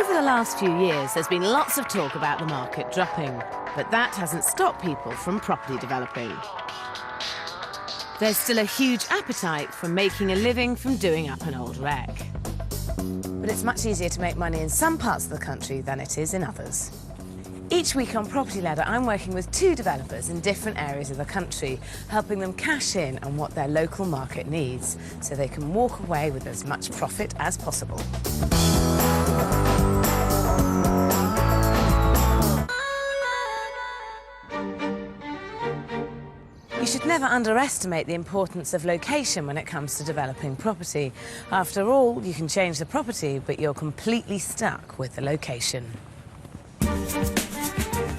Over the last few years, there's been lots of talk about the market dropping, but that hasn't stopped people from property developing. There's still a huge appetite for making a living from doing up an old wreck. But it's much easier to make money in some parts of the country than it is in others. Each week on Property Ladder, I'm working with 2 developers in different areas of the country, helping them cash in on what their local market needs, so they can walk away with as much profit as possible. You should never underestimate the importance of location when it comes to developing property. After all, you can change the property, but you're completely stuck with the location.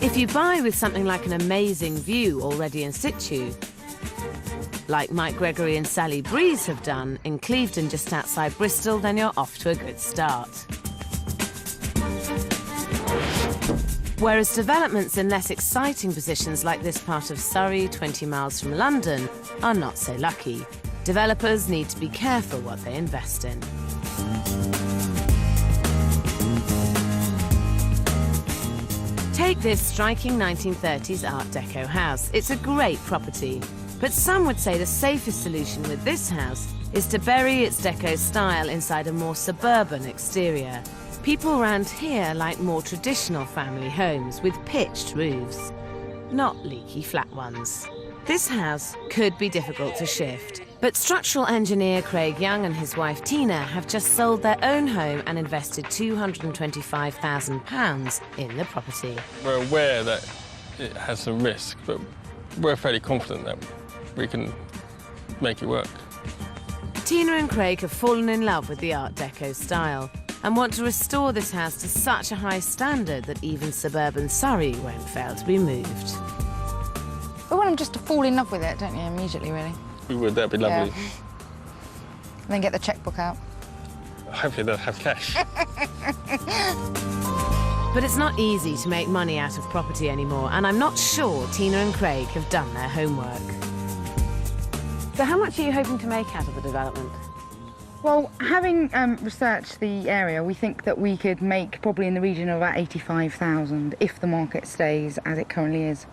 If you buy with something like an amazing view already in situ, like Mike Gregory and Sally Breeze have done in Clevedon just outside Bristol, then you're off to a good start. Whereas developments in less exciting positions like this part of Surrey, 20 miles from London, are not so lucky. Developers need to be careful what they invest in. Take this striking 1930s Art Deco house. It's a great property, but some would say the safest solution with this house is to bury its deco style inside a more suburban exterior. People around here like more traditional family homes with pitched roofs, not leaky flat ones. This house could be difficult to shift, but structural engineer Craig Young and his wife Tina have just sold their own home and invested £225,000 in the property. We're aware that it has some risk, but we're fairly confident that we can make it work. Tina and Craig have fallen in love with the Art Deco style and want to restore this house to such a high standard that even suburban Surrey won't fail to be moved. We want them just to fall in love with it, don't you, immediately, really? We would, that'd be lovely. Yeah. And then get the chequebook out. Hopefully they'll have cash. But it's not easy to make money out of property anymore, and I'm not sure Tina and Craig have done their homework. So how much are you hoping to make out of the development? Well, having researched the area, we think that we could make probably in the region of about 85,000 if the market stays as it currently is.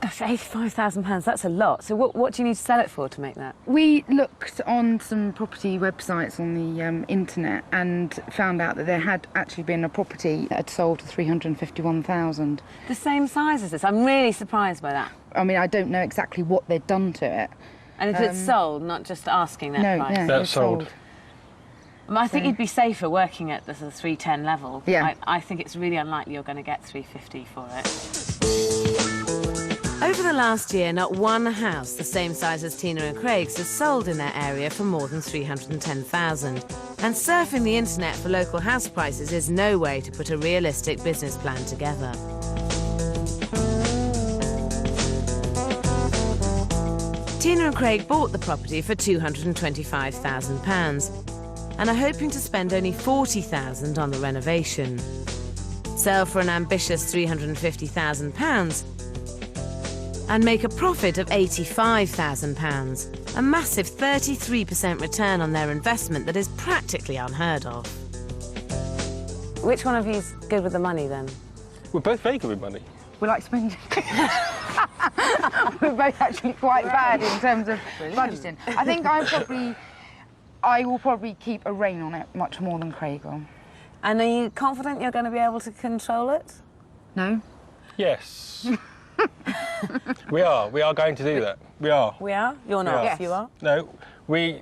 Gosh, £85,000, that's a lot. So what do you need to sell it for to make that? We looked on some property websites on the internet and found out that there had actually been a property that had sold for 351,000. The same size as this? I'm really surprised by that. I mean, I don't know exactly what they'd done to it. And if it's sold, not just asking that no, price? No, that's sold. I think you'd be safer working at the 310 level. Yeah. I think it's really unlikely you're going to get 350 for it. Over the last year, not one house the same size as Tina and Craig's has sold in their area for more than 310,000. And surfing the internet for local house prices is no way to put a realistic business plan together. Tina and Craig bought the property for £225,000 and are hoping to spend only £40,000 on the renovation. Sell for an ambitious £350,000 and make a profit of £85,000, a massive 33% return on their investment that is practically unheard of. Which one of you's good with the money, then? We're both very good with money. We like spending. We're both actually quite bad in terms of budgeting. I think I will probably keep a rein on it much more than Craig will. And are you confident you're going to be able to control it? No? Yes. We are going to do that. We are. We are? You're not? Yes. You are? No, we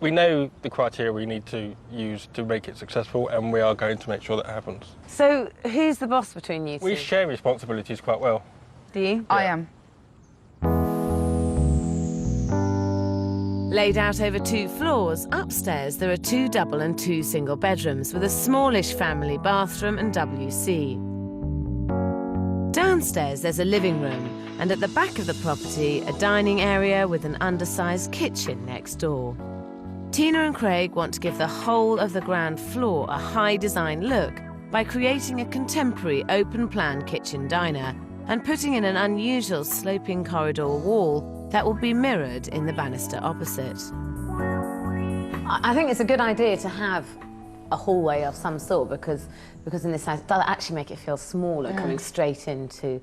know the criteria we need to use to make it successful, and we are going to make sure that happens. So who's the boss between you two? We share responsibilities quite well. Do you? I am. Laid out over 2 floors, upstairs there are 2 double and 2 single bedrooms with a smallish family bathroom and WC. Downstairs there's a living room, and at the back of the property a dining area with an undersized kitchen next door. Tina and Craig want to give the whole of the ground floor a high design look by creating a contemporary open-plan kitchen diner and putting in an unusual sloping corridor wall that will be mirrored in the banister opposite. I think it's a good idea to have a hallway of some sort, because in this house it does actually make it feel smaller, coming straight into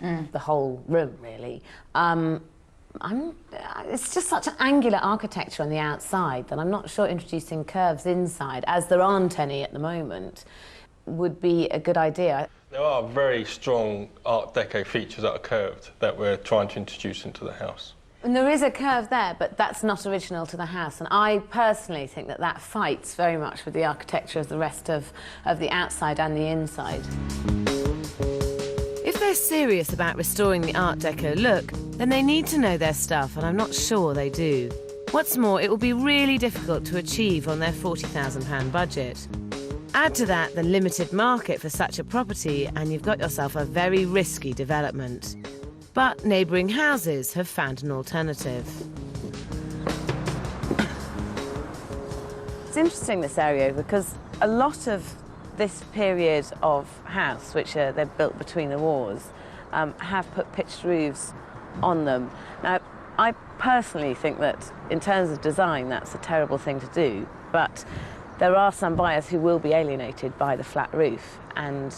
the whole room, really. It's just such an angular architecture on the outside that I'm not sure introducing curves inside, as there aren't any at the moment, would be a good idea. There are very strong Art Deco features that are curved that we're trying to introduce into the house. And there is a curve there, but that's not original to the house, and I personally think that that fights very much with the architecture of the rest of the outside and the inside. If they're serious about restoring the Art Deco look, then they need to know their stuff, and I'm not sure they do. What's more, it will be really difficult to achieve on their £40,000 budget. Add to that the limited market for such a property, and you've got yourself a very risky development. But neighbouring houses have found an alternative. It's interesting, this area, because a lot of this period of house, which they're built between the wars, have put pitched roofs on them. Now, I personally think that in terms of design that's a terrible thing to do, but there are some buyers who will be alienated by the flat roof and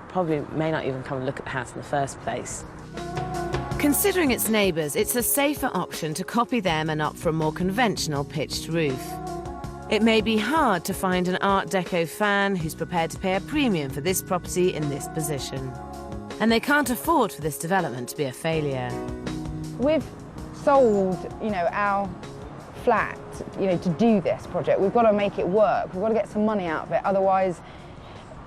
probably may not even come and look at the house in the first place. Considering its neighbours, it's a safer option to copy them and opt for a more conventional pitched roof. It may be hard to find an Art Deco fan who's prepared to pay a premium for this property in this position. And they can't afford for this development to be a failure. We've sold, our flat, to do this project. We've got to make it work. We've got to get some money out of it. Otherwise,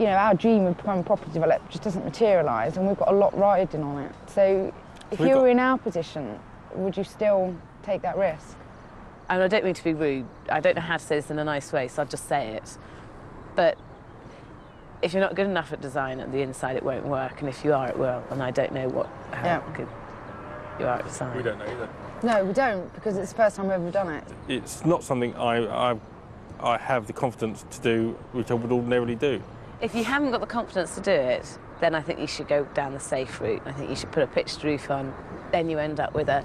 our dream of becoming a property developer just doesn't materialise, and we've got a lot riding on it. So if you were in our position, would you still take that risk? And I don't mean to be rude, I don't know how to say this in a nice way, so I'll just say it. But if you're not good enough at design at the inside, it won't work, and if you are, it will. And I don't know how good you are at design. We don't know either. No, we don't, because it's the first time we've ever done it. It's not something I have the confidence to do, which I would ordinarily do. If you haven't got the confidence to do it, then I think you should go down the safe route. I think you should put a pitched roof on. Then you end up with a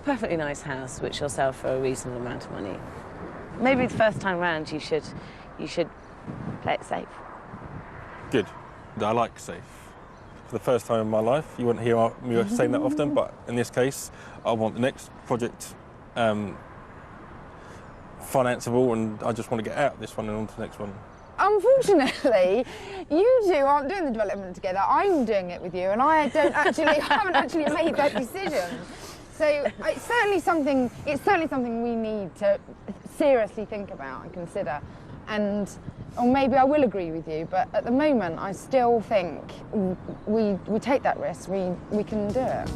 perfectly nice house, which will sell for a reasonable amount of money. Maybe the first time round you should play it safe. Good. I like safe. For the first time in my life, you wouldn't hear me saying that often, but in this case, I want the next project financeable, and I just want to get out of this one and on to the next one. Unfortunately, you two aren't doing the development together. I'm doing it with you, and I haven't actually made that decision. So it's certainly something we need to seriously think about and consider. Or maybe I will agree with you, but at the moment, I still think we take that risk. We can do it.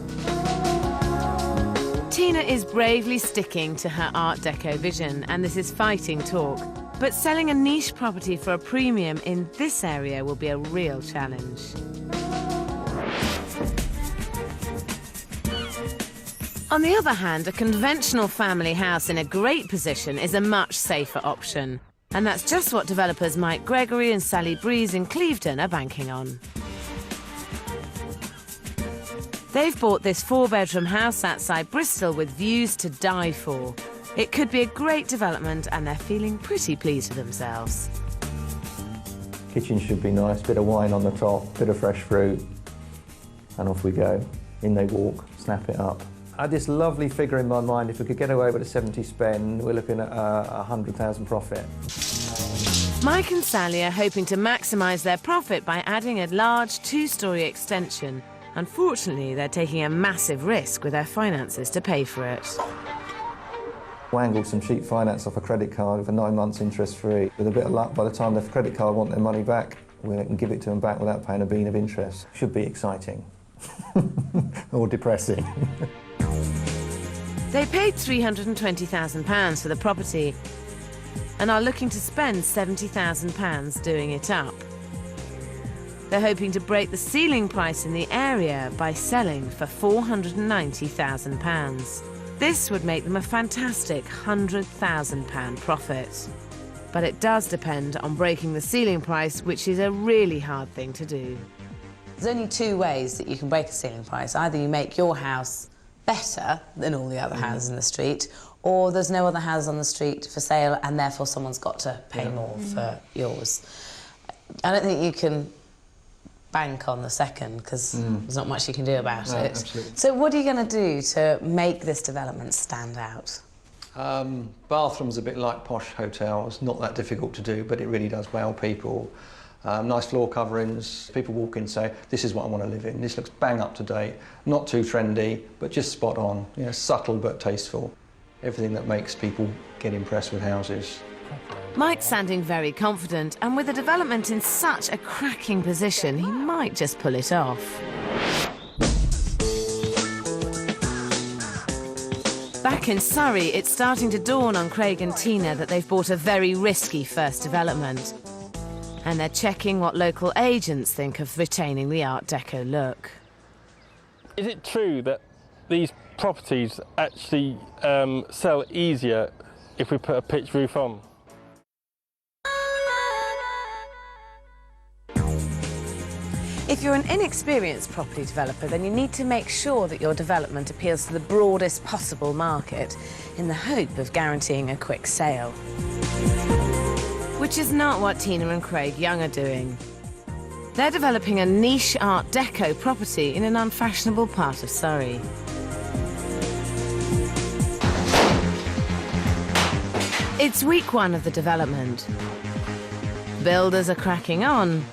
Tina is bravely sticking to her Art Deco vision, and this is fighting talk. But selling a niche property for a premium in this area will be a real challenge. On the other hand, a conventional family house in a great position is a much safer option. And that's just what developers Mike Gregory and Sally Breeze in Clevedon are banking on. They've bought this 4-bedroom house outside Bristol with views to die for. It could be a great development, and they're feeling pretty pleased with themselves. Kitchen should be nice, bit of wine on the top, bit of fresh fruit, and off we go. In they walk, snap it up. I had this lovely figure in my mind. If we could get away with a 70 spend, we're looking at a 100,000 profit. Mike and Sally are hoping to maximise their profit by adding a large 2-storey extension. Unfortunately, they're taking a massive risk with their finances to pay for it. Wangled some cheap finance off a credit card for 9 months interest-free. With a bit of luck, by the time the credit card want their money back, we can give it to them back without paying a bean of interest. Should be exciting. Or depressing. They paid £320,000 for the property and are looking to spend £70,000 doing it up. They're hoping to break the ceiling price in the area by selling for £490,000. This would make them a fantastic £100,000 profit. But it does depend on breaking the ceiling price, which is a really hard thing to do. There's only 2 ways that you can break a ceiling price. Either you make your house better than all the other houses in the street, or there's no other house on the street for sale and therefore someone's got to pay more for yours. I don't think you can bank on the second because there's not much you can do about it. Absolutely. So what are you going to do to make this development stand out? Bathrooms a bit like posh hotels, not that difficult to do, but it really does wow people. Nice floor coverings, people walk in and say, this is what I want to live in. This looks bang up to date, not too trendy, but just spot on, you know, subtle but tasteful. Everything that makes people get impressed with houses. Mike's sounding very confident, and with the development in such a cracking position, he might just pull it off. Back in Surrey, it's starting to dawn on Craig and Tina that they've bought a very risky first development. And they're checking what local agents think of retaining the Art Deco look. Is it true that these properties actually sell easier if we put a pitch roof on? If you're an inexperienced property developer, then you need to make sure that your development appeals to the broadest possible market in the hope of guaranteeing a quick sale. Which is not what Tina and Craig Young are doing. They're developing a niche Art Deco property in an unfashionable part of Surrey. It's week one of the development. Builders are cracking on,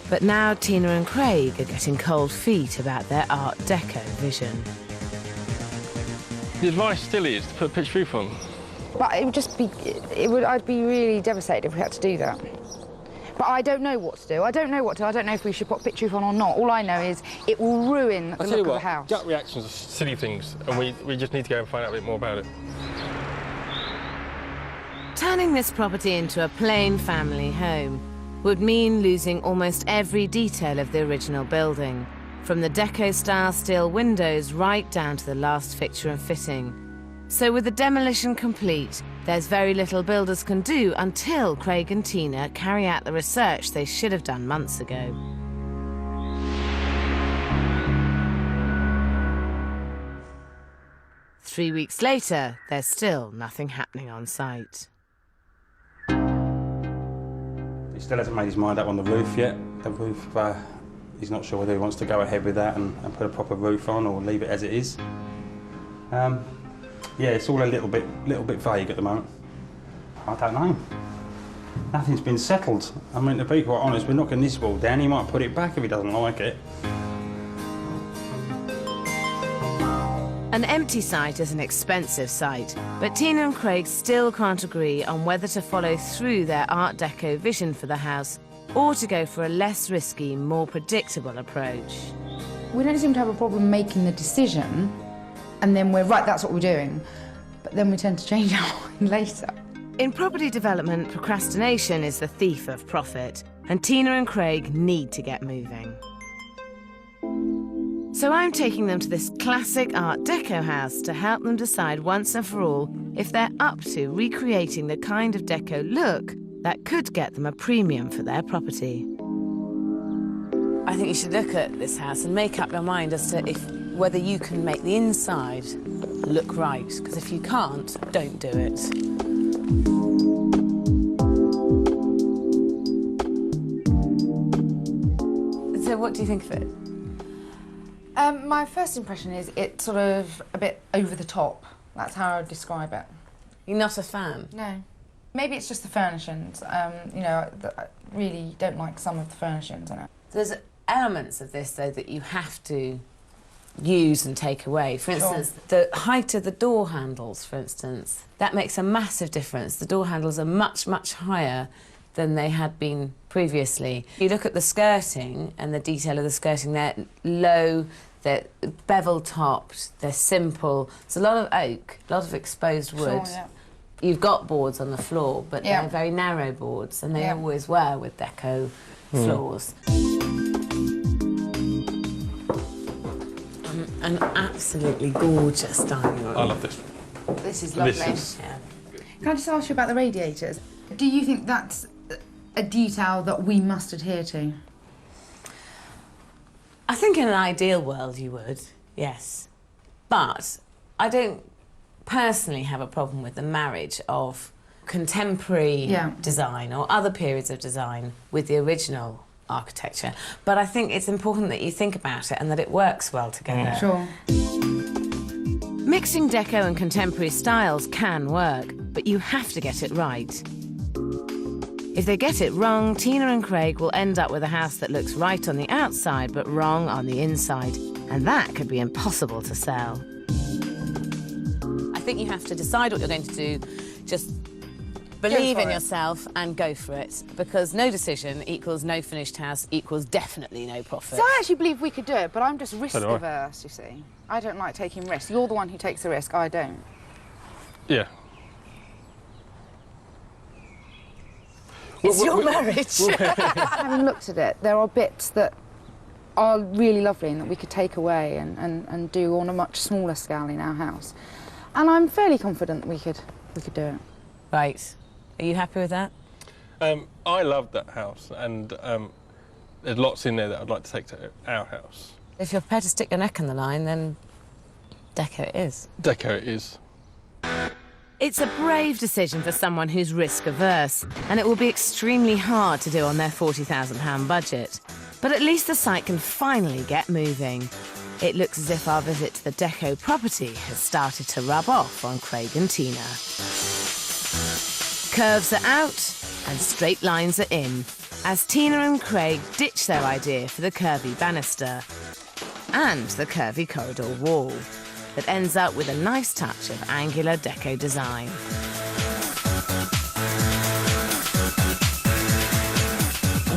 but now Tina and Craig are getting cold feet about their Art Deco vision. The advice still is to put a pitch roof on. But it would just be, I'd be really devastated if we had to do that. But I don't know what to do. I don't know if we should put pitch roof on or not. All I know is it will ruin the look of the house. Gut reactions are silly things, and we just need to go and find out a bit more about it. Turning this property into a plain family home would mean losing almost every detail of the original building, from the Deco-style steel windows right down to the last fixture and fitting. So with the demolition complete, there's very little builders can do until Craig and Tina carry out the research they should have done months ago. Three weeks later, there's still nothing happening on site. He still hasn't made his mind up on the roof yet. The roof, he's not sure whether he wants to go ahead with that and put a proper roof on or leave it as it is. Yeah, it's all a little bit vague at the moment. I don't know. Nothing's been settled. I mean, to be quite honest, we're knocking this wall down. He might put it back if he doesn't like it. An empty site is an expensive site, but Tina and Craig still can't agree on whether to follow through their Art Deco vision for the house or to go for a less risky, more predictable approach. We don't seem to have a problem making the decision, and then we're right, that's what we're doing. But then we tend to change our mind later. In property development, procrastination is the thief of profit, and Tina and Craig need to get moving. So I'm taking them to this classic Art Deco house to help them decide once and for all if they're up to recreating the kind of deco look that could get them a premium for their property. I think you should look at this house and make up your mind as to whether you can make the inside look right, because if you can't, don't do it. So what do you think of it? My first impression is it's sort of a bit over the top. That's how I would describe it. You're not a fan? No. Maybe it's just the furnishings. You know, I really don't like some of the furnishings in it. There's elements of this, though, that you have to use and take away. For instance, the height of the door handles, for instance, that makes a massive difference. The door handles are much, much higher than they had been previously. You look at the skirting and the detail of the skirting, they're low, they're bevel-topped, they're simple. There's a lot of oak, a lot of exposed wood. Sure, yeah. You've got boards on the floor, but they're very narrow boards, and they always were with deco floors. An absolutely gorgeous dining room. I love this. This is lovely. Yeah. Can I just ask you about the radiators? Do you think that's a detail that we must adhere to? I think in an ideal world you would, yes. But I don't personally have a problem with the marriage of contemporary design or other periods of design with the original architecture, but I think it's important that you think about it and that it works well together. Sure. Mixing deco and contemporary styles can work, but you have to get it right. If they get it wrong, Tina and Craig will end up with a house that looks right on the outside but wrong on the inside, and that could be impossible to sell. I think you have to decide what you're going to do, just believe in yourself and go for it, because no decision equals no finished house equals definitely no profit. So I actually believe we could do it, but I'm just risk So do I. averse, you see. I don't like taking risks. You're the one who takes the risk, I don't. Yeah. It's your marriage. Having looked at it, there are bits that are really lovely and that we could take away and do on a much smaller scale in our house. And I'm fairly confident that we could do it. Right. Are you happy with that? I love that house, and there's lots in there that I'd like to take to our house. If you're prepared to stick your neck in the line, then deco it is. Deco it is. It's a brave decision for someone who's risk-averse, and it will be extremely hard to do on their £40,000 budget. But at least the site can finally get moving. It looks as if our visit to the Deco property has started to rub off on Craig and Tina. Curves are out and straight lines are in, as Tina and Craig ditch their idea for the curvy banister and the curvy corridor wall that ends up with a nice touch of angular deco design.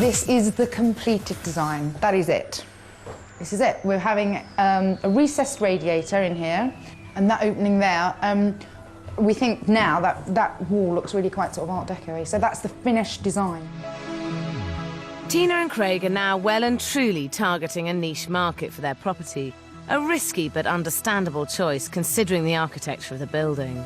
This is the completed design. That is it. This is it. We're having a recessed radiator in here, and that opening there, we think now that wall looks really quite sort of Art Deco-y, so that's the finished design. Tina and Craig are now well and truly targeting a niche market for their property. A risky but understandable choice considering the architecture of the building.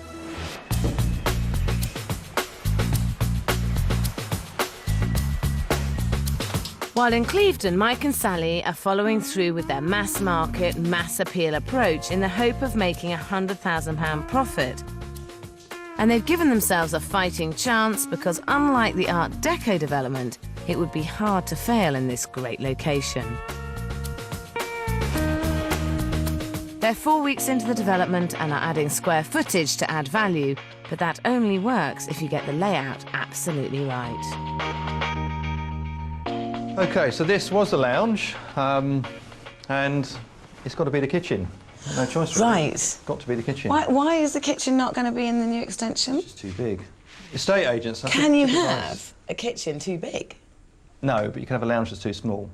While in Clevedon, Mike and Sally are following through with their mass market, mass appeal approach in the hope of making a £100,000 profit. And they've given themselves a fighting chance because, unlike the Art Deco development, it would be hard to fail in this great location. They're 4 weeks into the development and are adding square footage to add value, but that only works if you get the layout absolutely right. OK, so this was the lounge, and it's got to be the kitchen. No choice, really. Right. It's got to be the kitchen. Why is the kitchen not going to be in the new extension? It's too big. Estate agents... Can you have a kitchen too big? No, but you can have a lounge that's too small.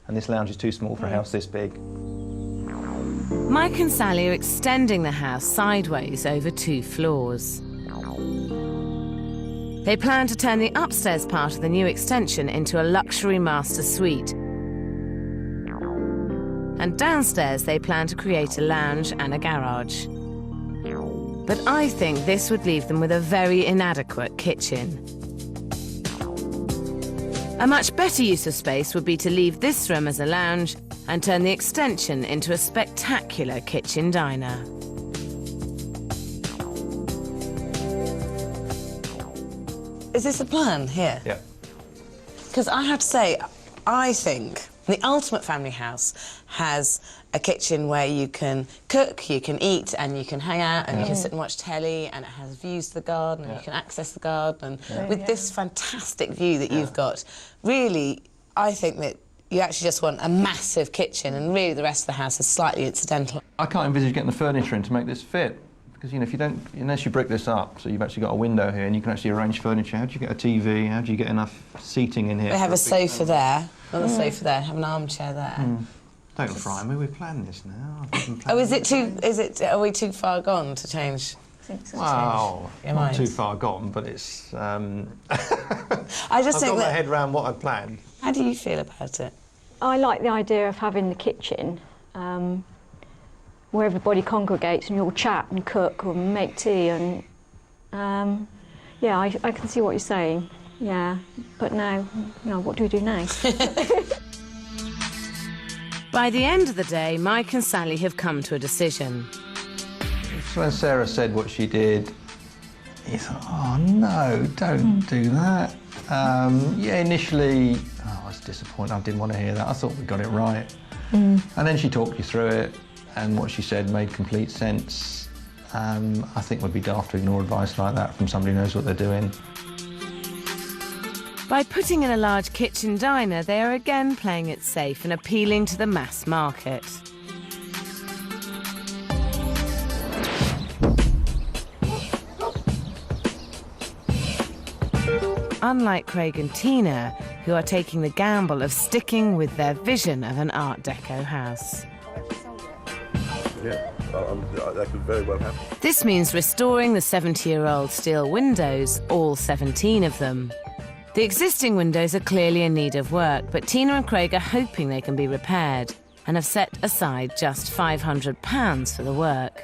And this lounge is too small for a house this big. Mike and Sally are extending the house sideways over 2 floors. They plan to turn the upstairs part of the new extension into a luxury master suite. And downstairs they plan to create a lounge and a garage. But I think this would leave them with a very inadequate kitchen. A much better use of space would be to leave this room as a lounge and turn the extension into a spectacular kitchen diner. Is this a plan here? Yeah. Because I have to say, I think the ultimate family house has a kitchen where you can cook, you can eat, and you can hang out, and you can sit and watch telly, and it has views to the garden, and you can access the garden. And with this fantastic view that you've got, really, I think that you actually just want a massive kitchen, and really the rest of the house is slightly incidental. I can't envisage getting the furniture in to make this fit. Because, you know, if you don't, unless you brick this up, so you've actually got a window here and you can actually arrange furniture, how do you get a TV? How do you get enough seating in here? We have a sofa there, another sofa there, have an armchair there. Don't fry me, we've planned this now. Oh, are we too far gone to change? Wow, Your not mind. too far gone, but it's... I just I've think got my that... head round what I'd planned. How do you feel about it? I like the idea of having the kitchen where everybody congregates and you all chat and cook or make tea and yeah, I can see what you're saying. Yeah, but now, what do we do now? By the end of the day, Mike and Sally have come to a decision. when Sarah said what she did, you thought, oh no, don't do that. Yeah, initially, I was disappointed. I didn't want to hear that. I thought we got it right. And then she talked you through it, and what she said made complete sense. I think we'd be daft to ignore advice like that from somebody who knows what they're doing. By putting in a large kitchen diner, they are again playing it safe and appealing to the mass market. Unlike Craig and Tina, who are taking the gamble of sticking with their vision of an Art Deco house. Yeah, that could very well happen. This means restoring the 70-year-old steel windows, all 17 of them. The existing windows are clearly in need of work, but Tina and Craig are hoping they can be repaired and have set aside just £500 for the work.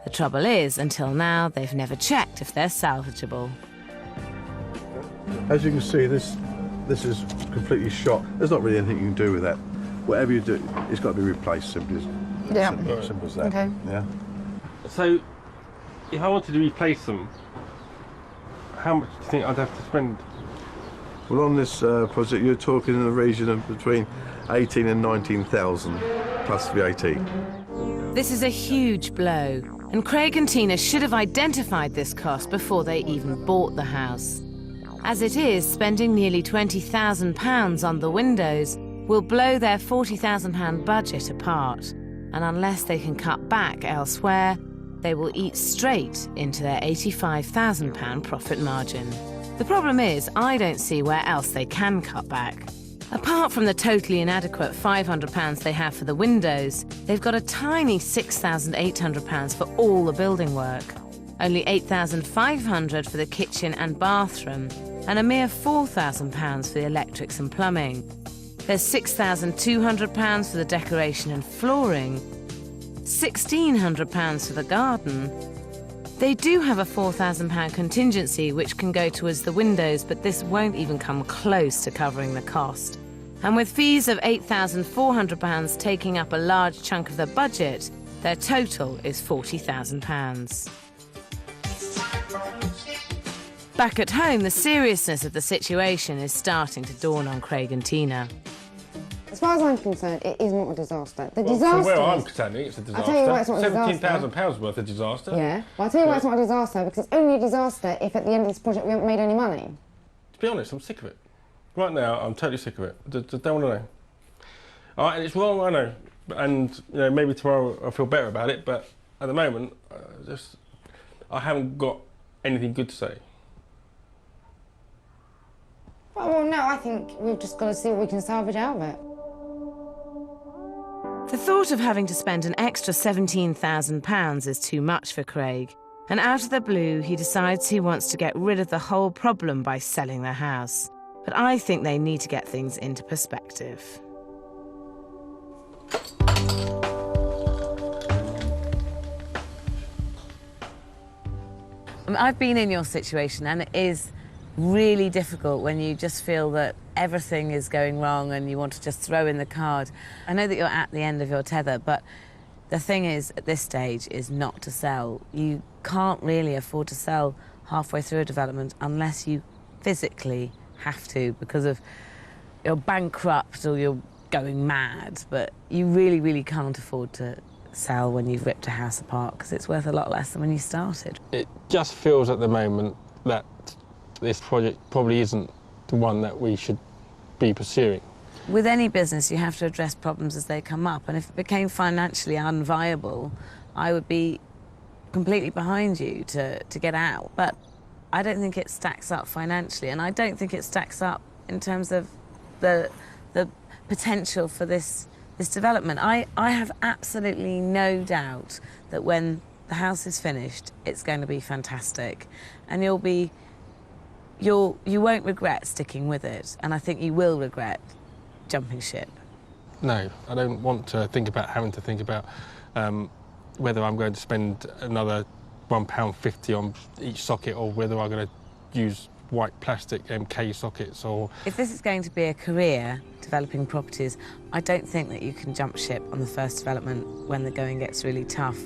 The trouble is, until now, they've never checked if they're salvageable. As you can see, this is completely shot. There's not really anything you can do with that. Whatever you do, it's got to be replaced, simply as, simple as that. Okay. Yeah. So, if I wanted to replace them, how much do you think I'd have to spend? Well, on this project, you're talking in the region of between 18 and 19,000 plus VAT. This is a huge blow, and Craig and Tina should have identified this cost before they even bought the house. As it is, spending nearly £20,000 on the windows will blow their £40,000 budget apart, and unless they can cut back elsewhere, they will eat straight into their £85,000 profit margin. The problem is, I don't see where else they can cut back. Apart from the totally inadequate £500 they have for the windows, they've got a tiny £6,800 for all the building work, only £8,500 for the kitchen and bathroom, and a mere £4,000 for the electrics and plumbing. There's £6,200 for the decoration and flooring, £1,600 for the garden. They do have a £4,000 contingency which can go towards the windows, but this won't even come close to covering the cost. And with fees of £8,400 taking up a large chunk of the budget, their total is £40,000. Back at home, the seriousness of the situation is starting to dawn on Craig and Tina. As far as I'm concerned, it is not a disaster. The Well, disaster. from where I'm concerned, it's a disaster. I'll tell you why it's not a disaster. £17,000 worth of disaster. Yeah, well, I'll tell you why it's not a disaster, because it's only a disaster if at the end of this project we haven't made any money. To be honest, I'm sick of it. Right now, I'm totally sick of it. Just don't want to know. All right, and it's wrong, I know. And maybe tomorrow I'll feel better about it, but at the moment, I haven't got anything good to say. Well, no, I think we've just got to see what we can salvage out of it. The thought of having to spend an extra £17,000 is too much for Craig, and out of the blue he decides he wants to get rid of the whole problem by selling their house. But I think they need to get things into perspective. I've been in your situation, and it is really difficult when you just feel that everything is going wrong and you want to just throw in the card. I know that you're at the end of your tether, but the thing is, at this stage, is not to sell. You can't really afford to sell halfway through a development unless you physically have to, because of you're bankrupt or you're going mad. But you really, really can't afford to sell when you've ripped a house apart, because it's worth a lot less than when you started. It just feels at the moment that this project probably isn't the one that we should be pursuing. With any business, you have to address problems as they come up, and if it became financially unviable, I would be completely behind you to get out. But I don't think it stacks up financially, and I don't think it stacks up in terms of the potential for this development. I have absolutely no doubt that when the house is finished, it's going to be fantastic, and you won't regret sticking with it, and I think you will regret jumping ship. No, I don't want to think about having to think about whether I'm going to spend another £1.50 on each socket, or whether I'm going to use white plastic MK sockets, or... If this is going to be a career, developing properties, I don't think that you can jump ship on the first development when the going gets really tough.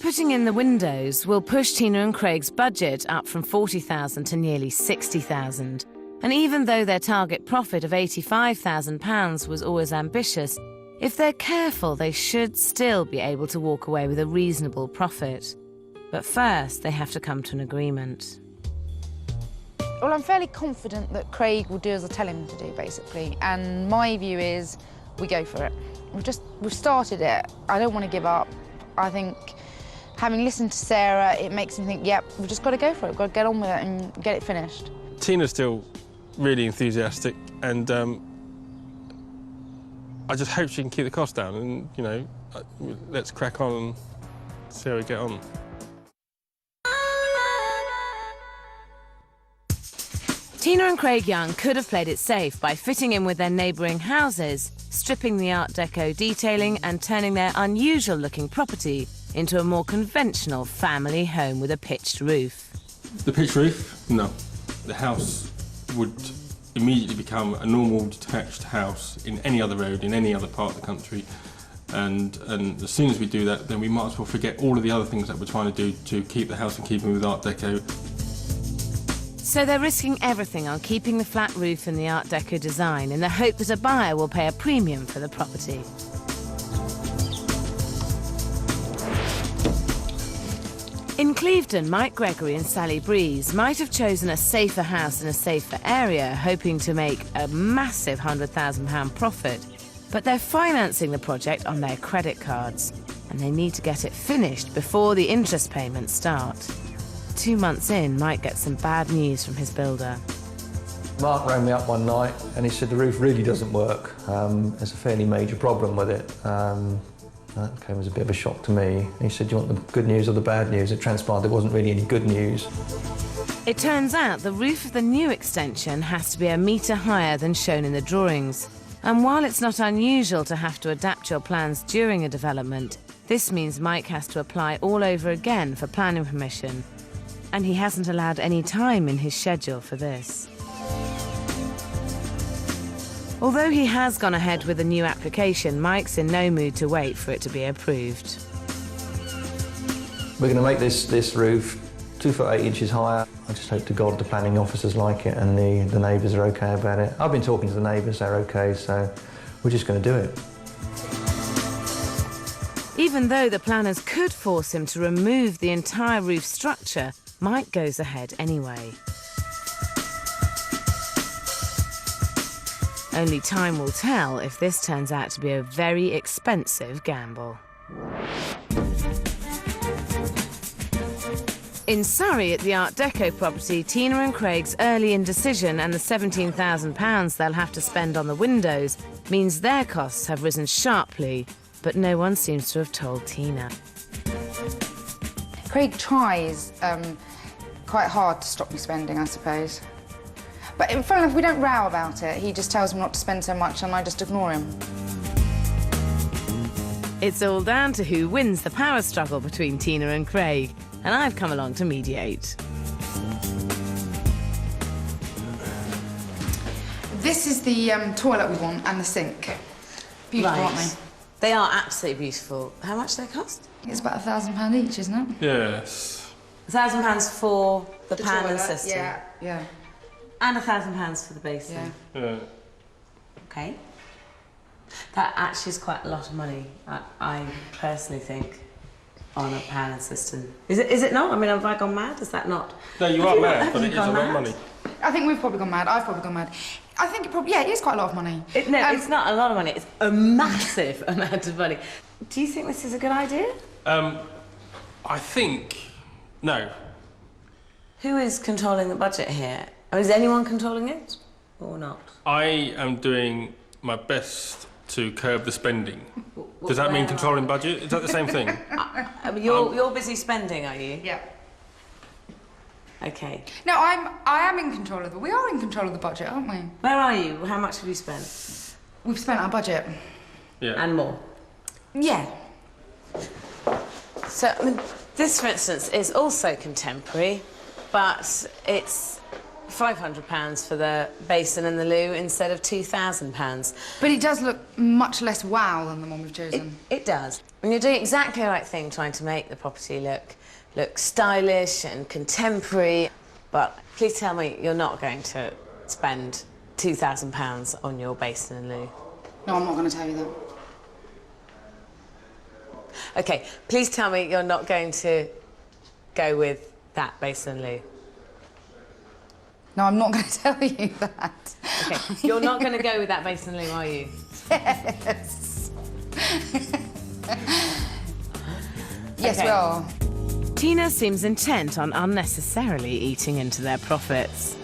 putting in the windows will push Tina and Craig's budget up from 40,000 to nearly 60,000. And even though their target profit of £85,000 was always ambitious, if they're careful, they should still be able to walk away with a reasonable profit. But first, they have to come to an agreement. Well, I'm fairly confident that Craig will do as I tell him to do, basically. And my view is we go for it. We've started it. I don't want to give up. I think, having listened to Sarah, it makes me think, yep, we've just got to go for it. We've got to get on with it and get it finished. Tina's still really enthusiastic, and I just hope she can keep the cost down, and, you know, let's crack on and see how we get on. Tina and Craig Young could have played it safe by fitting in with their neighbouring houses, stripping the Art Deco detailing and turning their unusual-looking property into a more conventional family home with a pitched roof. The pitched roof? No. The house would immediately become a normal detached house in any other road, in any other part of the country. And as soon as we do that, then we might as well forget all of the other things that we're trying to do to keep the house in keeping with Art Deco. So they're risking everything on keeping the flat roof and the Art Deco design in the hope that a buyer will pay a premium for the property. In Clevedon, Mike Gregory and Sally Breeze might have chosen a safer house in a safer area, hoping to make a massive £100,000 profit. But they're financing the project on their credit cards, and they need to get it finished before the interest payments start. 2 months in, Mike gets some bad news from his builder. Mark rang me up one night and he said the roof really doesn't work. There's a fairly major problem with it. That came as a bit of a shock to me. He said, do you want the good news or the bad news? It transpired there wasn't really any good news. It turns out the roof of the new extension has to be a metre higher than shown in the drawings. And while it's not unusual to have to adapt your plans during a development, this means Mike has to apply all over again for planning permission. And he hasn't allowed any time in his schedule for this. Although he has gone ahead with a new application, Mike's in no mood to wait for it to be approved. We're going to make this roof 2 foot 8 inches higher. I just hope to God the planning officers like it and the neighbours are OK about it. I've been talking to the neighbours, they're OK, so we're just going to do it. Even though the planners could force him to remove the entire roof structure, Mike goes ahead anyway. Only time will tell if this turns out to be a very expensive gamble. In Surrey, at the Art Deco property, Tina and Craig's early indecision and the £17,000 they'll have to spend on the windows means their costs have risen sharply, but no one seems to have told Tina. Craig tries quite hard to stop me spending, I suppose. But in front of, we don't row about it. He just tells me not to spend so much and I just ignore him. It's all down to who wins the power struggle between Tina and Craig, and I've come along to mediate. This is the toilet we want and the sink. Beautiful, aren't they? They are absolutely beautiful. How much do they cost? It's about £1,000 each, isn't it? Yes. £1,000 for the pan and toilet, system. Yeah. And £1,000 for the basin. Yeah. Okay. That actually is quite a lot of money, I personally think, on a pan and system. Is it not? I mean, have I gone mad? Is that not? No, you are mad, but it is a lot of money. I think we've probably gone mad. I've probably gone mad. I think it probably, yeah, it is quite a lot of money. It's not a lot of money. It's a massive amount of money. Do you think this is a good idea? I think no. Who is controlling the budget here? I mean, is anyone controlling it or not? I am doing my best to curb the spending. Does that mean controlling budget? Is that the same thing? I mean, you're busy spending, are you? Yeah. Okay. No, I am in control of it. We are in control of the budget, aren't we? Where are you? How much have you spent? We've spent our budget. Yeah. And more? Yeah. So, I mean, this, for instance, is also contemporary, but it's £500 for the basin and the loo instead of £2,000. But it does look much less wow than the one we've chosen. It does. And you're doing exactly the right thing, trying to make the property look stylish and contemporary. But please tell me you're not going to spend £2,000 on your basin and loo. No, I'm not going to tell you that. OK, please tell me you're not going to go with that basin and loo. No, I'm not going to tell you that. OK, you're not going to go with that basin and loo, are you? Yes. Yes, Okay. we are. Tina seems intent on unnecessarily eating into their profits.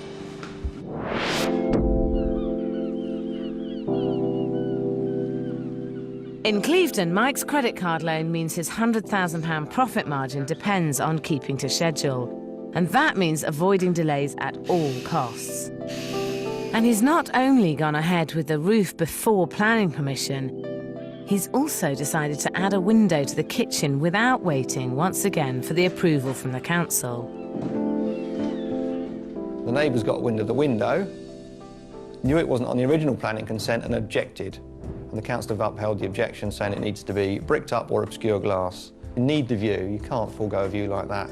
In Clevedon, Mike's credit card loan means his £100,000 profit margin depends on keeping to schedule. And that means avoiding delays at all costs. And he's not only gone ahead with the roof before planning permission, he's also decided to add a window to the kitchen without waiting once again for the approval from the council. The neighbours got wind of the window, knew it wasn't on the original planning consent and objected. And the council have upheld the objection, saying it needs to be bricked up or obscure glass. You need the view, you can't forego a view like that.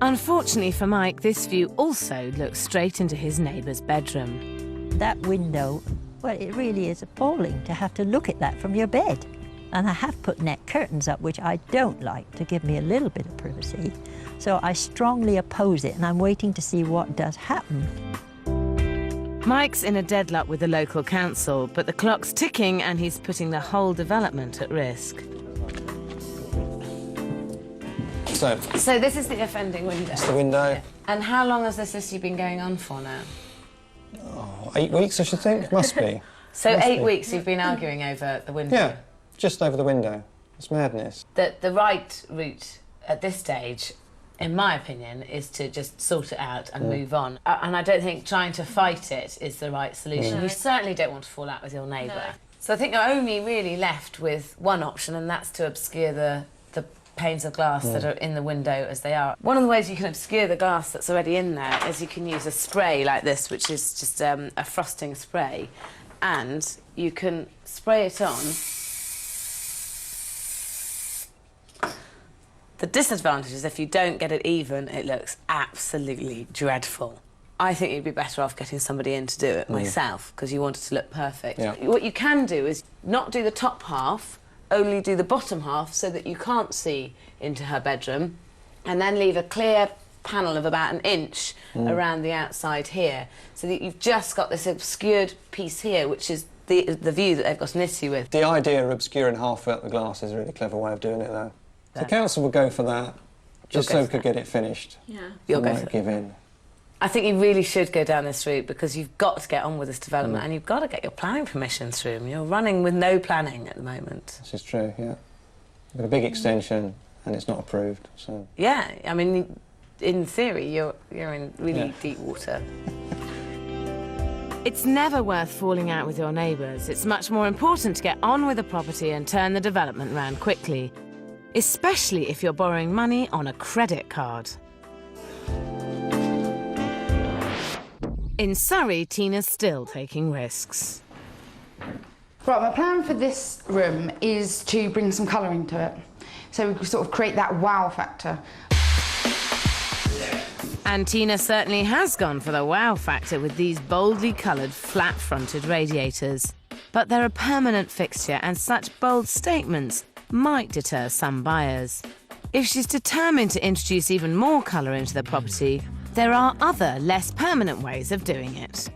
Unfortunately for Mike, this view also looks straight into his neighbour's bedroom. That window, well, it really is appalling to have to look at that from your bed. And I have put net curtains up, which I don't like, to give me a little bit of privacy. So I strongly oppose it, and I'm waiting to see what does happen. Mike's in a deadlock with the local council, but the clock's ticking and he's putting the whole development at risk. So this is the offending window? That's the window. Yeah. And how long has this issue been going on for now? Oh, 8 weeks, I should think. Must be. So Must 8 be. weeks you've been arguing over the window? Yeah, just over the window. It's madness. The right route at this stage, in my opinion, is to just sort it out and move on. And I don't think trying to fight it is the right solution. You certainly don't want to fall out with your neighbour. No. So I think you're only really left with one option, and that's to obscure the panes of glass that are in the window as they are. One of the ways you can obscure the glass that's already in there is you can use a spray like this, which is just a frosting spray, and you can spray it on. The disadvantage is if you don't get it even, it looks absolutely dreadful. I think you'd be better off getting somebody in to do it myself, because you want it to look perfect. Yeah. What you can do is not do the top half, only do the bottom half so that you can't see into her bedroom, and then leave a clear panel of about 1 inch around the outside here, so that you've just got this obscured piece here, which is the view that they've got an issue with. The idea of obscuring half out the glass is a really clever way of doing it, though. The council would go for that, just so we could get it finished. Yeah. You'll go for that. Give in. I think you really should go down this route, because you've got to get on with this development and you've got to get your planning permission through. And you're running with no planning at the moment. This is true, yeah. We've got a big extension and it's not approved, so... Yeah, I mean, in theory, you're in really deep water. It's never worth falling out with your neighbours. It's much more important to get on with the property and turn the development round quickly, especially if you're borrowing money on a credit card. In Surrey, Tina's still taking risks. Right, my plan for this room is to bring some colour into it, so we can sort of create that wow factor. And Tina certainly has gone for the wow factor with these boldly coloured, flat-fronted radiators. But they're a permanent fixture, and such bold statements might deter some buyers. If she's determined to introduce even more colour into the property, there are other, less permanent ways of doing it.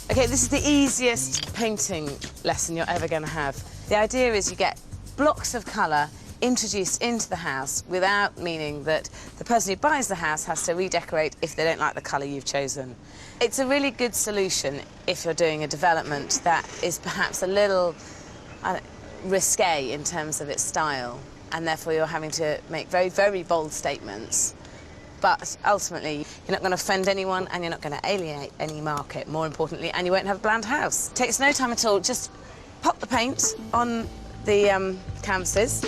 OK, this is the easiest painting lesson you're ever going to have. The idea is you get blocks of colour introduced into the house without meaning that the person who buys the house has to redecorate if they don't like the colour you've chosen. It's a really good solution if you're doing a development that is perhaps a little risque in terms of its style, and therefore you're having to make very, very bold statements. but ultimately you're not going to offend anyone and you're not going to alienate any market, more importantly, and you won't have a bland house. Takes no time at all. Just pop the paint on the canvases.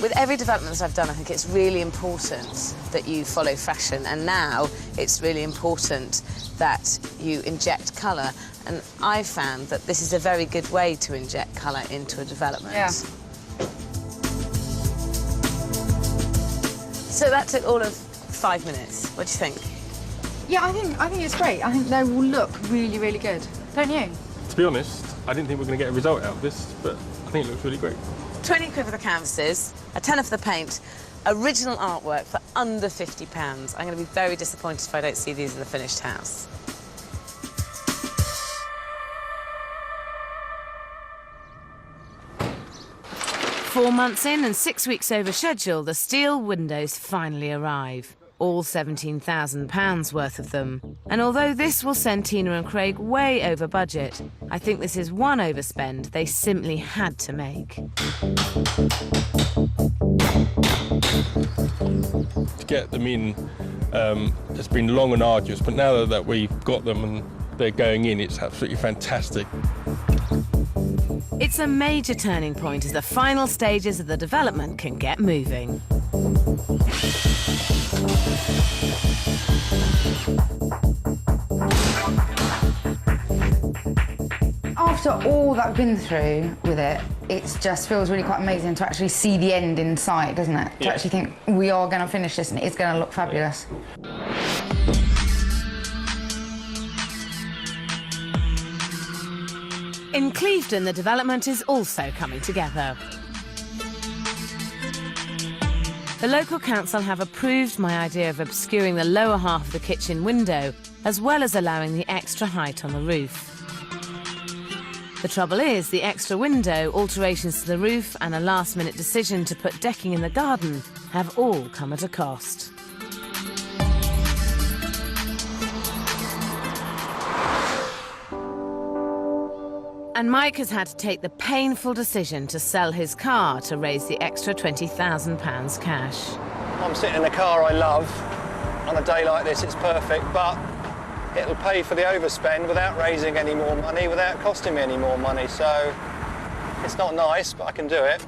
With every development that I've done, I think it's really important that you follow fashion, and now it's really important that you inject colour, and I've found that this is a very good way to inject colour into a development. Yeah. So that took all of 5 minutes. What do you think? Yeah, I think it's great. I think they will look really, really good. Don't you? To be honest, I didn't think we were going to get a result out of this, but I think it looks really great. 20 quid for the canvases, a tenner for the paint, original artwork for under £50. I'm going to be very disappointed if I don't see these in the finished house. Four months in and 6 weeks over schedule, the steel windows finally arrive. All £17,000 worth of them. And although this will send Tina and Craig way over budget, I think this is one overspend they simply had to make. To get them in, it's been long and arduous, but now that we've got them and they're going in, it's absolutely fantastic. It's a major turning point as the final stages of the development can get moving. After all that we've been through with it, it just feels really quite amazing to actually see the end in sight, doesn't it? To actually think we are going to finish this and it's going to look fabulous. In Clevedon, the development is also coming together. The local council have approved my idea of obscuring the lower half of the kitchen window, as well as allowing the extra height on the roof. The trouble is, the extra window, alterations to the roof, and a last-minute decision to put decking in the garden have all come at a cost. And Mike has had to take the painful decision to sell his car to raise the extra £20,000 cash. I'm sitting in a car I love. On a day like this, it's perfect, but it'll pay for the overspend without raising any more money, without costing me any more money. So it's not nice, but I can do it.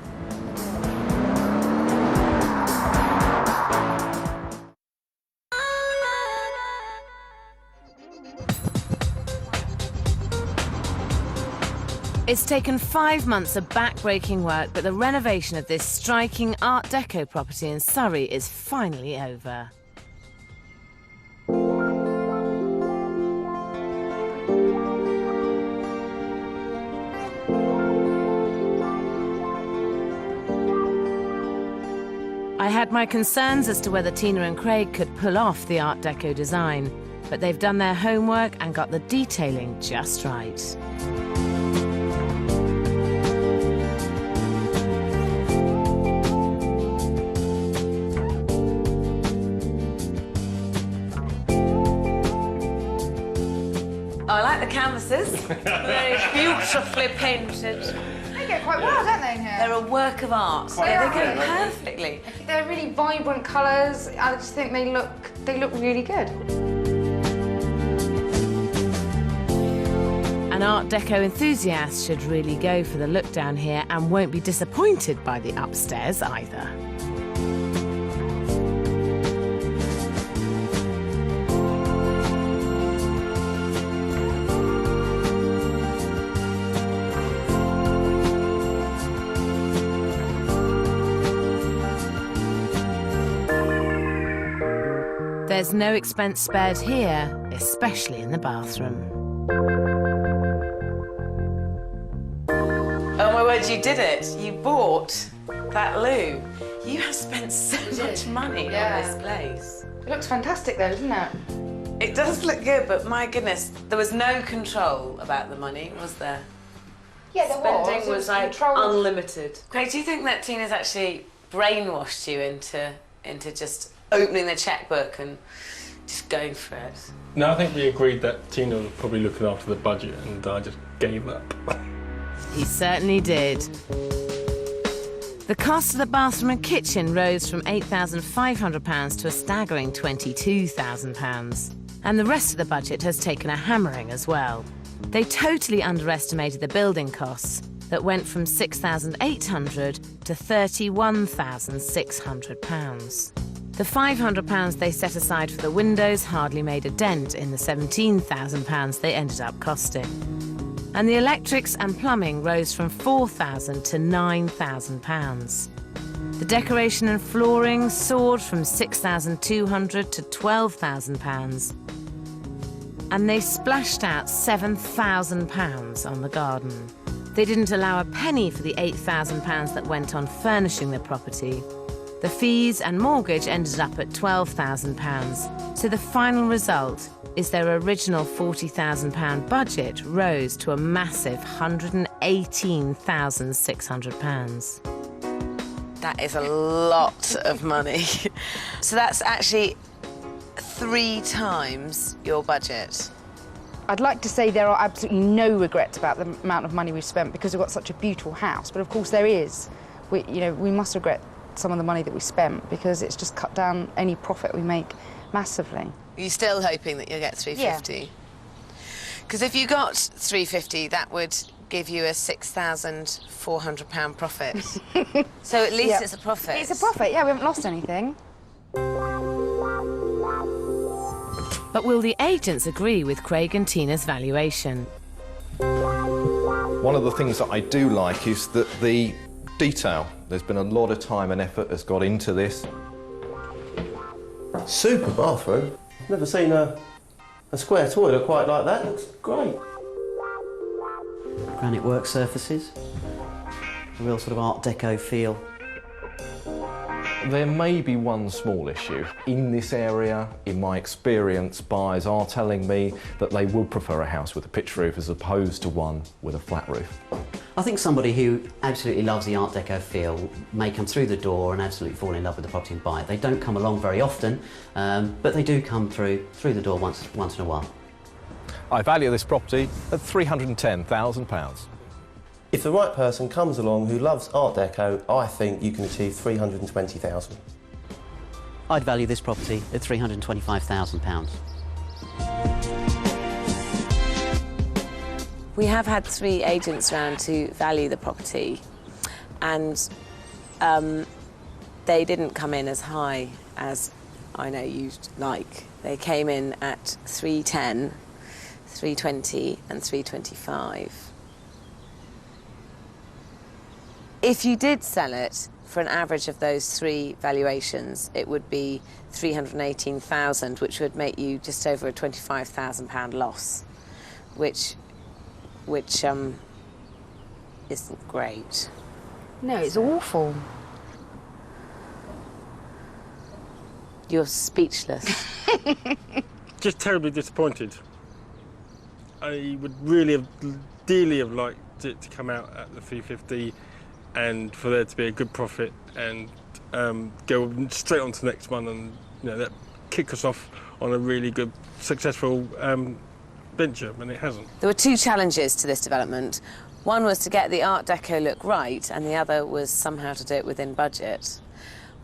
It's taken 5 months of back-breaking work, but the renovation of this striking Art Deco property in Surrey is finally over. I had my concerns as to whether Tina and Craig could pull off the Art Deco design, but they've done their homework and got the detailing just right. Oh, I like the canvases. Very beautifully painted. They go quite well, don't they, in here? They're a work of art. Yeah, they go perfectly. They're really vibrant colours. I just think they look really good. An Art Deco enthusiast should really go for the look down here and won't be disappointed by the upstairs either. There's no expense spared here, especially in the bathroom. Oh my word, you did it. You bought that loo. You have spent so much money on this place. It looks fantastic though, doesn't it? It does look good, but my goodness, there was no control about the money, was there? Yeah, there was. Spending was like unlimited. Craig, do you think that Tina's actually brainwashed you into just opening the checkbook and just going for it? No, I think we agreed that Tina was probably looking after the budget and I just gave up. He certainly did. The cost of the bathroom and kitchen rose from £8,500 to a staggering £22,000. And the rest of the budget has taken a hammering as well. They totally underestimated the building costs that went from £6,800 to £31,600. The £500 they set aside for the windows hardly made a dent in the £17,000 they ended up costing. And the electrics and plumbing rose from £4,000 to £9,000. The decoration and flooring soared from £6,200 to £12,000. And they splashed out £7,000 on the garden. They didn't allow a penny for the £8,000 that went on furnishing the property. The fees and mortgage ended up at £12,000. So the final result is their original £40,000 budget rose to a massive £118,600. That is a lot of money. So that's actually 3 times your budget. I'd like to say there are absolutely no regrets about the amount of money we've spent because we've got such a beautiful house, but of course there is. We must regret some of the money that we spent because it's just cut down any profit we make massively. Are you still hoping that you'll get 350? Because if you got 350, that would give you a £6,400 profit. So at least it's a profit. It's a profit, yeah, we haven't lost anything. But will the agents agree with Craig and Tina's valuation? One of the things that I do like is that the detail. There's been a lot of time and effort that's got into this. Super bathroom. Never seen a square toilet quite like that. Looks great. Granite work surfaces. A real sort of Art Deco feel. There may be one small issue. In this area, in my experience, buyers are telling me that they would prefer a house with a pitch roof as opposed to one with a flat roof. I think somebody who absolutely loves the Art Deco feel may come through the door and absolutely fall in love with the property and buy it. They don't come along very often, but they do come through the door once in a while. I value this property at £310,000. If the right person comes along who loves Art Deco, I think you can achieve £320,000. I'd value this property at £325,000. We have had 3 agents round to value the property, and they didn't come in as high as I know you'd like. They came in at 310, 320 and 325. If you did sell it for an average of those 3 valuations, it would be 318,000, which would make you just over a £25,000 loss, which isn't great. No, it's awful. You're speechless. Just terribly disappointed. I would really dearly have liked it to come out at the 350 and for there to be a good profit and go straight on to the next one and that kick us off on a really good, successful venture, and it hasn't. There were 2 challenges to this development. One was to get the Art Deco look right, and the other was somehow to do it within budget.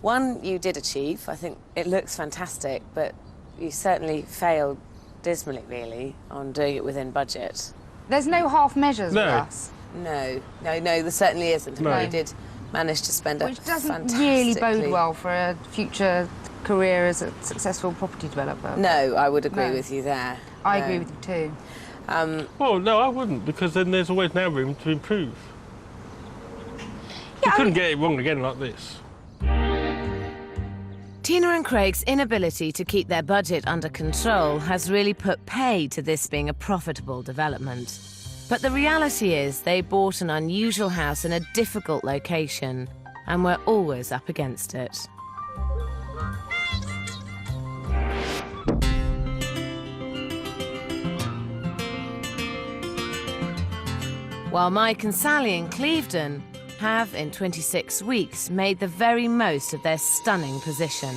One you did achieve. I think it looks fantastic, but you certainly failed dismally, really, on doing it within budget. There's no half measures with us. No, there certainly isn't. No. You did manage to spend Which doesn't really bode well for a future career as a successful property developer. No, I would agree with you there. I agree with you too. Well, no, I wouldn't, because then there's always now room to improve. You couldn't get it wrong again like this. Tina and Craig's inability to keep their budget under control has really put pay to this being a profitable development. But the reality is they bought an unusual house in a difficult location and were always up against it. While Mike and Sally in Clevedon have, in 26 weeks, made the very most of their stunning position.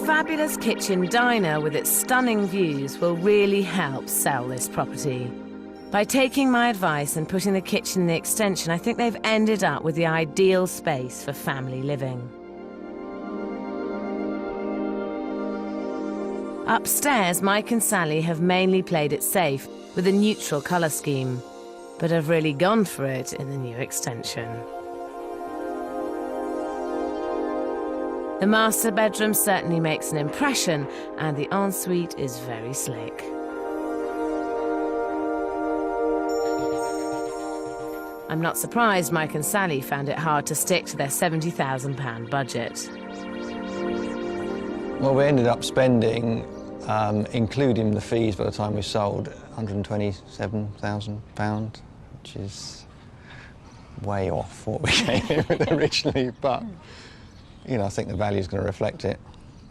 fabulous kitchen diner with its stunning views will really help sell this property. By taking my advice and putting the kitchen in the extension, I think they've ended up with the ideal space for family living. Upstairs, Mike and Sally have mainly played it safe with a neutral colour scheme, but have really gone for it in the new extension. The master bedroom certainly makes an impression, and the ensuite is very slick. I'm not surprised Mike and Sally found it hard to stick to their £70,000 budget. Well, we ended up spending, including the fees by the time we sold, £127,000, which is way off what we came in with originally, but you know, I think the value is going to reflect it,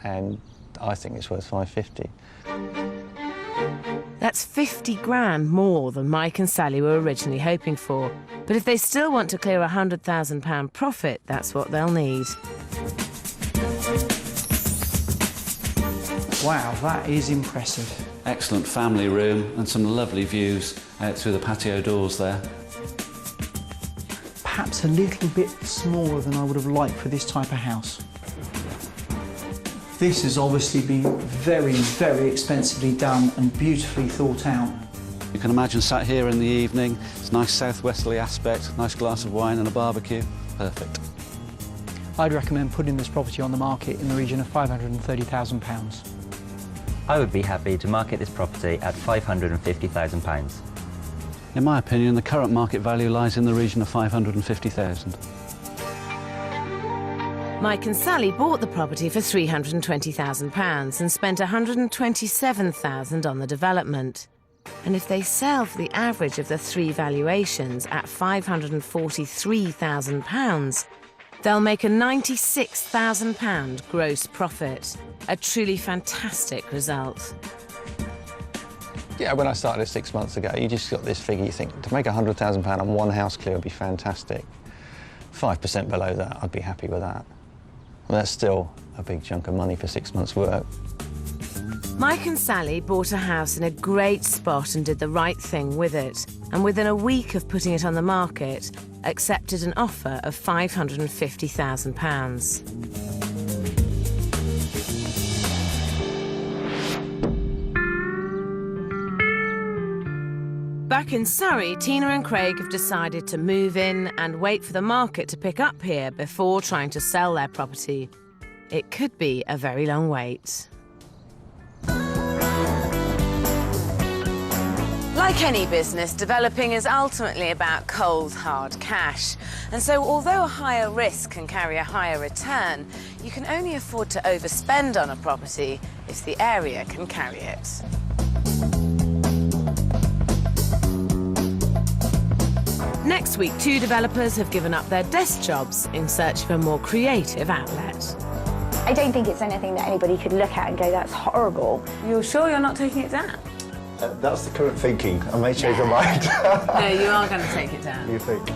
and I think it's worth $550. That's 50 grand more than Mike and Sally were originally hoping for. But if they still want to clear a £100,000 profit, that's what they'll need. Wow, that is impressive. Excellent family room and some lovely views out through the patio doors there. Perhaps a little bit smaller than I would have liked for this type of house. This has obviously been very, very expensively done and beautifully thought out. You can imagine sat here in the evening, it's a nice southwesterly aspect, nice glass of wine and a barbecue. Perfect. I'd recommend putting this property on the market in the region of £530,000. I would be happy to market this property at £550,000. In my opinion, the current market value lies in the region of £550,000. Mike and Sally bought the property for £320,000 and spent £127,000 on the development. And if they sell for the average of the three valuations at £543,000, they'll make a £96,000 gross profit. A truly fantastic result. Yeah, when I started 6 months ago, you just got this figure, you think, to make £100,000 on one house clear would be fantastic. 5% below that, I'd be happy with that. Well, that's still a big chunk of money for 6 months' work. Mike and Sally bought a house in a great spot and did the right thing with it. And within a week of putting it on the market, accepted an offer of £550,000. Back in Surrey, Tina and Craig have decided to move in and wait for the market to pick up here before trying to sell their property. It could be a very long wait. Like any business, developing is ultimately about cold, hard cash. And so, although a higher risk can carry a higher return, you can only afford to overspend on a property if the area can carry it. Next week, two developers have given up their desk jobs in search of a more creative outlet. I don't think it's anything that anybody could look at and go, that's horrible. You're sure you're not taking it down? That's the current thinking. I may change my mind. No, you are going to take it down. You think?